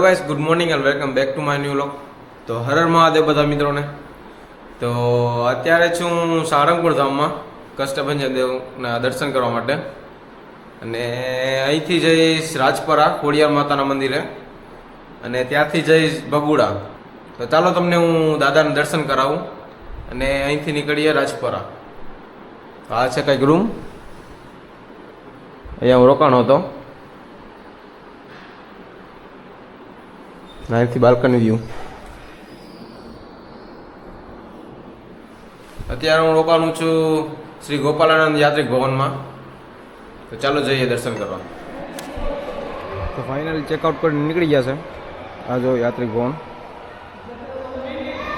Guys, good morning and welcome back to my new vlog. તો હર હર મહાદેવ બધા મિત્રોને. તો અત્યારે છું સારંગપુર ધામમાં કષ્ટભંજન દેવના દર્શન કરવા માટે, અને અહીંથી જઈશ રાજપરા ખોડિયાર માતાના મંદિરે, અને ત્યાંથી જઈશ બગુડા. તો ચાલો તમને હું દાદાને દર્શન કરાવું, અને અહીંથી નીકળીએ રાજપરા. આ છે કંઈક રૂમ, અહીંયા હું રોકાણો હતો. અહીંથી બાલ્કની વ્યૂ. અત્યારે હું રોકાણું છું શ્રી ગોપાલાનંદ યાત્રિક ભવનમાં. તો ચાલો જઈએ દર્શન કરવા. તો ફાઇનલી ચેકઆઉટ કરીને નીકળી ગયા છે. આ જો યાત્રિક ભવન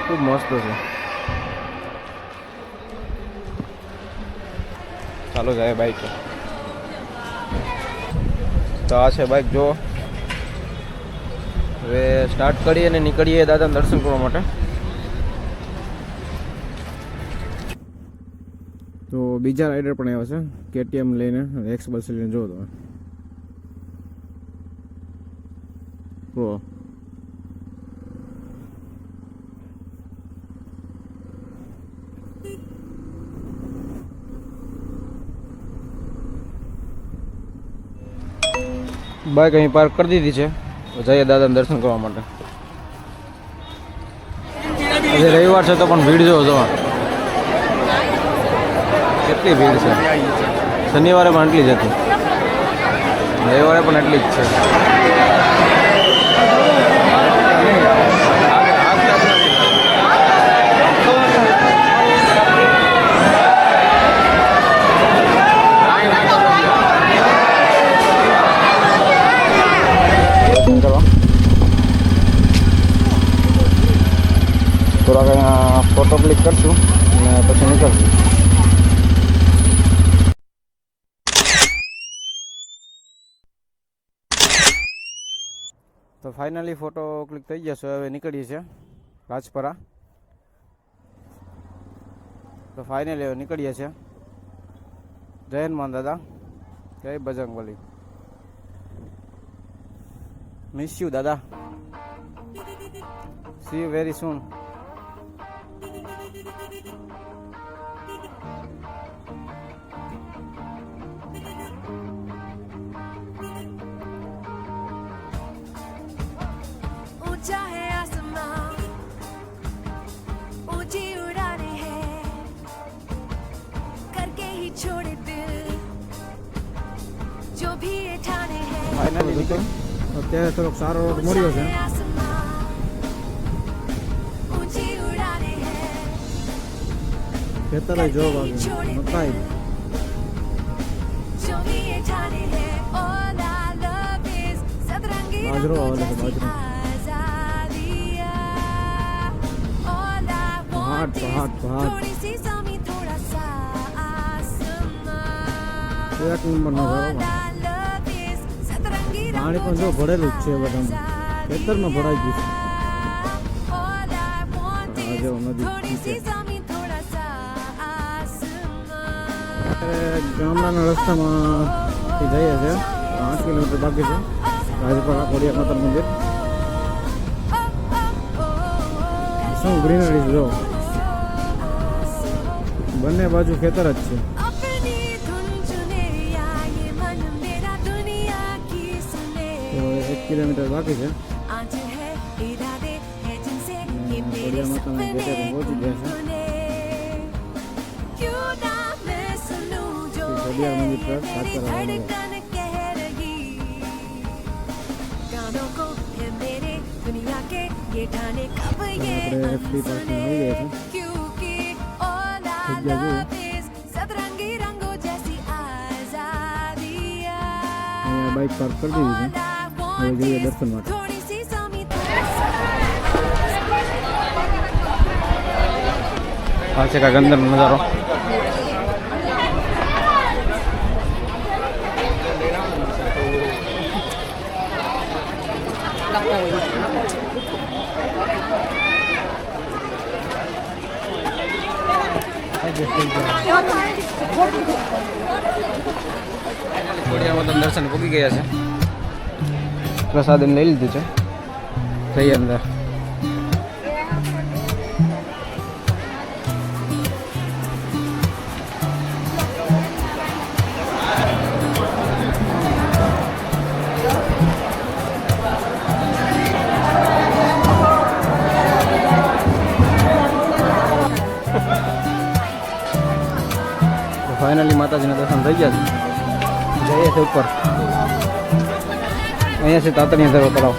ખૂબ મસ્ત છે. ચાલો જાય બાઇક. તો આ છે બાઇક, જો હવે સ્ટાર્ટ કરીએ અને નીકળીએ દાદાને દર્શન કરવા માટે. તો બીજા રાઇડર પણ આવ્યા છે KTM લઈને, એક્સબલ્સ લઈને. જો તમે બાઇક અહીં પાર્ક કરી દીધી છે. જઈએ દાદાને દર્શન કરવા માટે. આજે રવિવાર છે તો પણ ભીડ જો કેટલી ભીડ છે. શનિવારે પણ એટલી જ હતી, રવિવારે પણ એટલી જ છે. થોડાક અહીંયા ફોટો ક્લિક કરશું અને પછી નીકળશું. તો ફાઇનલી ફોટો ક્લિક થઈ ગયા છે. હવે નીકળીએ છીએ રાજપરા. તો ફાઇનલી હવે નીકળીએ છીએ. જય હનુમાન દાદા, જય બજરંગબલી. મિસ યુ દાદા, સી યુ વેરી સૂન. ऊंचा है आसमान, ऊंची उड़ाने हैं, करके ही छोड़े दिल जो भी ये ठाने हैं. ફાઇનલી અત્યારે થોડોક સારો રોડ મળ્યો છે. ऊंची उड़ाने हैं, ખેતર જો મકાઈ जो भी ये ठाने हैं. All I love is सतरंगी बाजरो वाले को बाजरो. पहाड़ पहाड़ पहाड़ थोड़ी सी जमीन थोड़ा सा आसमान. एक नंबर નો ઘરો. પાણી પણ જો ભરેલું જ છે બધામાં. ખેતરમાં ભરાઈ ગયું છે. આ જો નદી છે. ગામડાના રસ્તામાં જઈએ છે. 8 કિલોમીટર બાકી છે રાજપરા ખોડિયાર માતાનું મંદિર. શું ગ્રીનરી જો, બંને બાજુ ખેતર જ છે. 1 કિલોમીટર બાકી છે. ખોડિયાર માતાના ગેટે પણ પહોંચી ગયા છે. ખોડિયાર મંદિર પર રાજપરા આવવાનું. આપણે FT પાર્કમાં આવી ગયા છે. અહીંયા બાઇક પાર્ક કરી દીધી છે. હવે જઈએ દર્શન માટે. આ છે કાંઈક અંદરનો નજારો. ખોડિયારમાં દર્શન પૂગી ગયા છે. પ્રસાદ લઈ લીધું છે. સહી અંદર ફાઇનલી માતાજીના દર્શન થઈ ગયા છે જઈએ છે ઉપર અહીંયા છે તાતણીયા ધરો તળાવ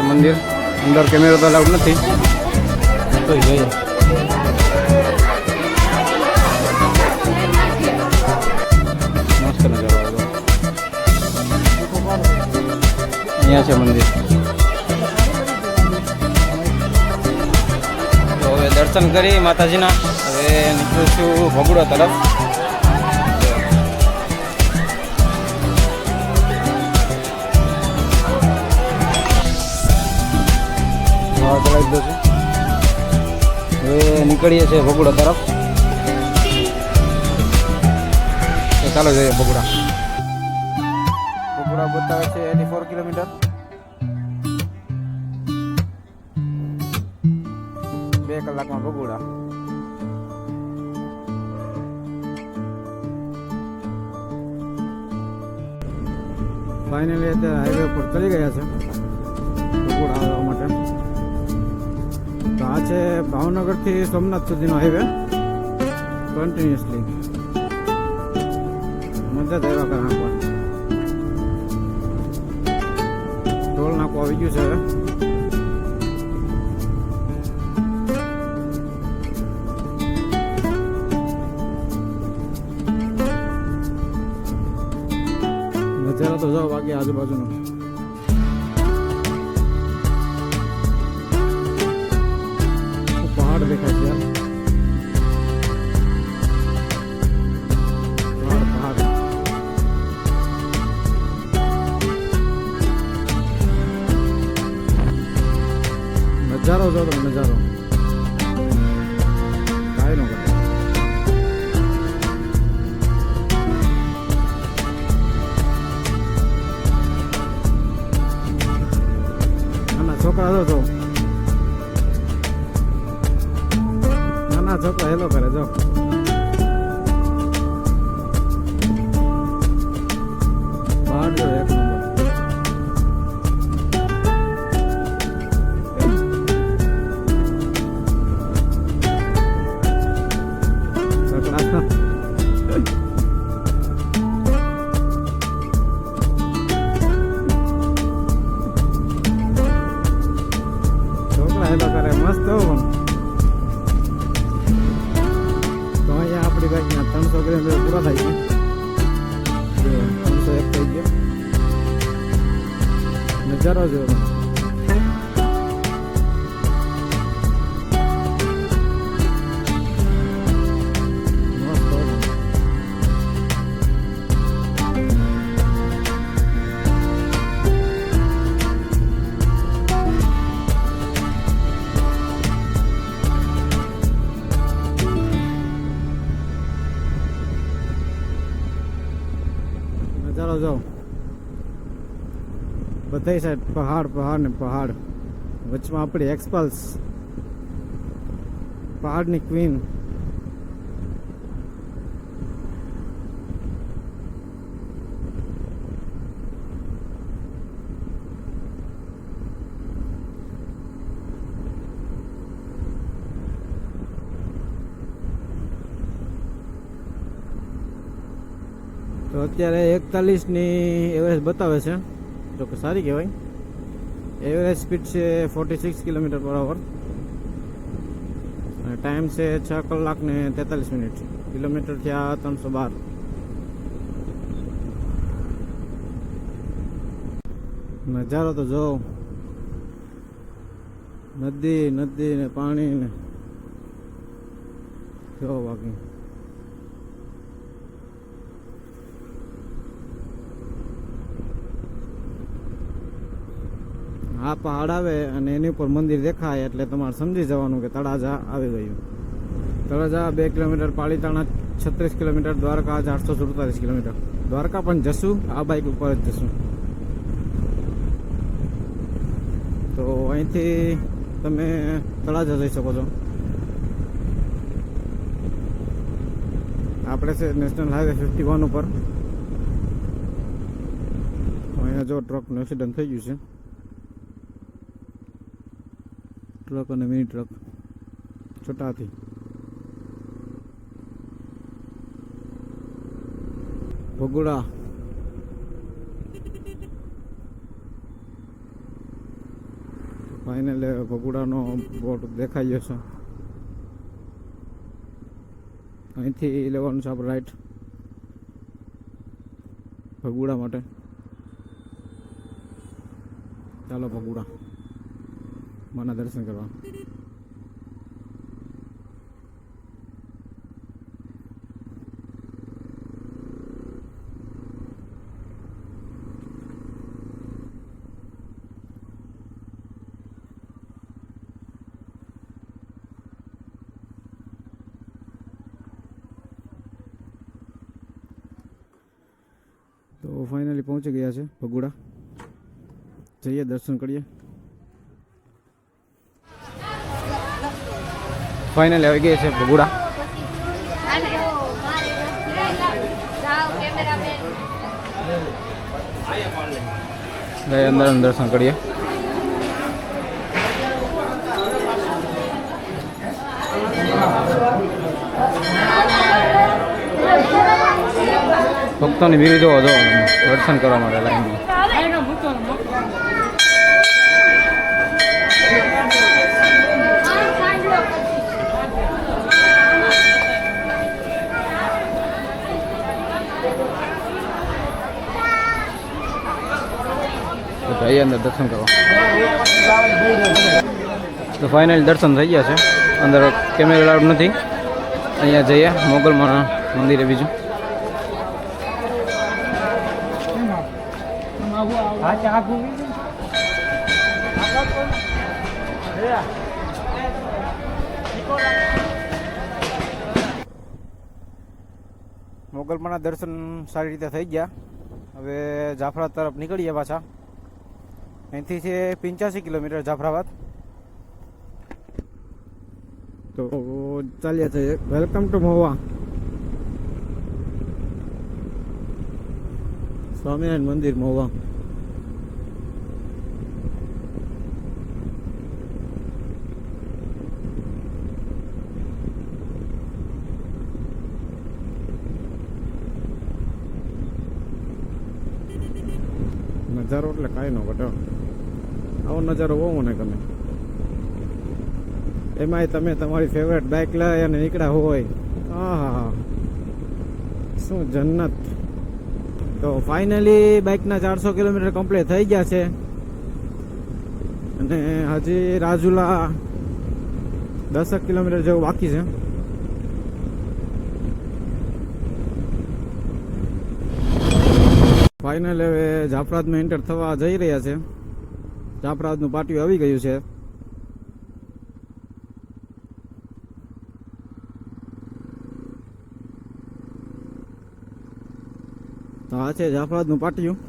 મંદિર અંદર કેમેરો તો અલાઉડ નથી તો જોઈએ મસ્ત નજારો આવ્યો અહીંયા છે મંદિર તો હવે દર્શન કરી માતાજીના હવે નીકળું છું ભગુડા તરફ ચલાવી દીધો છે હવે નીકળીએ છીએ ભગુડા તરફ તો ચાલો જઈએ ભગુડા બતાવે છે 84 કિલોમીટર 2 કલાકમાં ભગુડા ફાઇનલી અત્યારે હાઈવે ઉપર ચડી ગયા છે ભગુડા આવવા માટે તો આ છે ભાવનગરથી સોમનાથ સુધીનો હાઈવે કન્ટિન્યુઅસલી મજા જ આવ્યા કરવા પણ ટોલ નાકું આવી ગયું છે હવે નજારો તો જાઓ બાકી આજુબાજુનો પહાડ દેખાય છે પહાડ નજારો જો તમે નજારો કાંઈ ન કરે નાના છોકરા જો નાના છોકરા હેલો કરે જો પહાડ જો એક નંબર છોકરા હેલો કરે મસ્ત હો પણ તો અહીંયા આપણી બાઈકના 300 કિલોમીટર પૂરા થાય છે 301 થઈ ગયો નજારો જોયો ચાલો જાઓ બધી સાઈડ પહાડ પહાડ ને પહાડ વચમાં આપણી એક્સપલ્સ પહાડની ક્વીન તો અત્યારે 41ની એવરેજ બતાવે છે જો કે સારી કહેવાય એવરેજ સ્પીડ છે 46 કિલોમીટર પર અવર અને ટાઈમ છે 6 કલાક ને 43 મિનિટ. કિલોમીટર થયા 312. નજારો તો જો, નદી ને પાણી ને જો બાકી. આ પહાડ આવે અને એની ઉપર મંદિર દેખાય એટલે તમારે સમજી જવાનું કે તળાજા આવી ગયું. Talaja 2 kilometre, Palitana 36 kilometre, Dwarka 447 kilometre. Dwarka પણ જશું, આ બાઇક ઉપર જ જશું. તો અહીંથી તમે તળાજા જઈ શકો છો. આપણે છે નેશનલ હાઈવે 51 ઉપર. અહીંયા જો ટ્રકનું એક્સિડન્ટ થઈ ગયું છે. ટ્રક અને મિની ટ્રક છોટાથી. ભગુડા ફાઇનલ ભગુડાનો બોટ દેખાઈ જશે. અહીંથી લેવાનું છે આપણે રાઈટ ભગુડા માટે. ચાલો ભગુડા માના દર્શન કરવા. તો ફાઇનલી પહોંચી ગયા છે ભગુડા. જઈએ દર્શન કરીએ. ફાઇનલી આવી ગયા છે ભગુડા. અંદર દર્શન કરીએ. ભક્તોની ભીડ જોવો જો દર્શન કરવા માટે લાઈનમાં. જઈએ અંદર દર્શન કરવા. તો ફાઇનલ દર્શન થઈ ગયા છે. અંદર કેમેરા અલાઉડ નથી. અહીંયા જઈએ મોગલમાં મંદિરે બીજું. મોગલમાના દર્શન સારી રીતે થઈ ગયા. હવે જાફરાબાદ તરફ નીકળીએ પાછા. અહીંથી છે 85 કિલોમીટર જાફરાબાદ. તો ચાલ્યા છે. Welcome to Mahuva. સ્વામિનારાયણ મંદિર મહુવા. નજારો એટલે કાંઈ ન ઘટે. આવો નજારો બહુ મને ગમે. એમાંય તમે તમારી ફેવરેટ બાઇક લઈ અને નીકળ્યા હોય. હા, શું જન્નત. તો ફાઇનલી બાઇકના 400 કિલોમીટર કમ્પ્લીટ થઈ ગયા છે. અને હજી રાજુલા 10 કિલોમીટર જેવું બાકી છે. ફાઇનલ હવે જાફરાબાદમાં એન્ટર થવા જઈ રહ્યા છે. જાફરાબાદનું પાટિયું આવી ગયું છે. તો આ છે જાફરાબાદનું પાટિયું.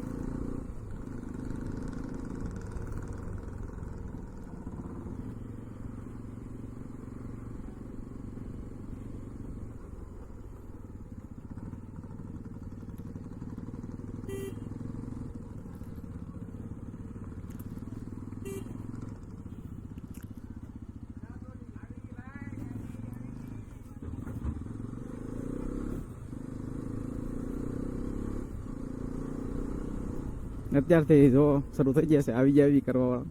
અત્યારથી જો શરૂ થઈ ગયા છે આવી કરવા વાળા.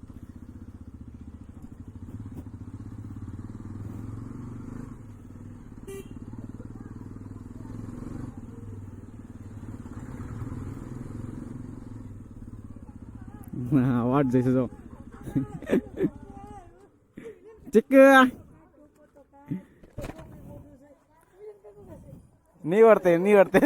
વાટ જઈશું જો ચીક નહીં વર્તે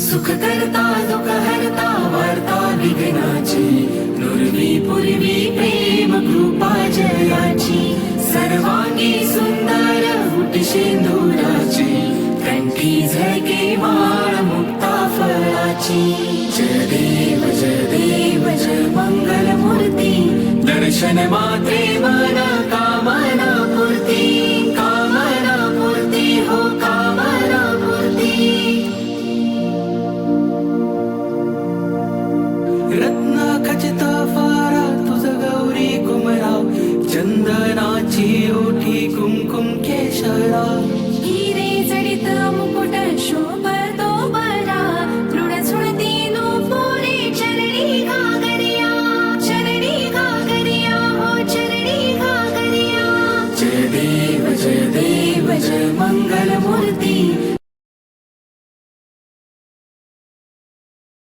सुख करता दुख हरता वार्ता विघ्नाची नुरवी पूर्वी प्रेम कृपा जयाची सर्वांगी सुंदर उटी सिंदुराची कंठी झळके माळ मुक्ता फळाची जय देव जय मंगल मूर्ती दर्शन मात्रे मना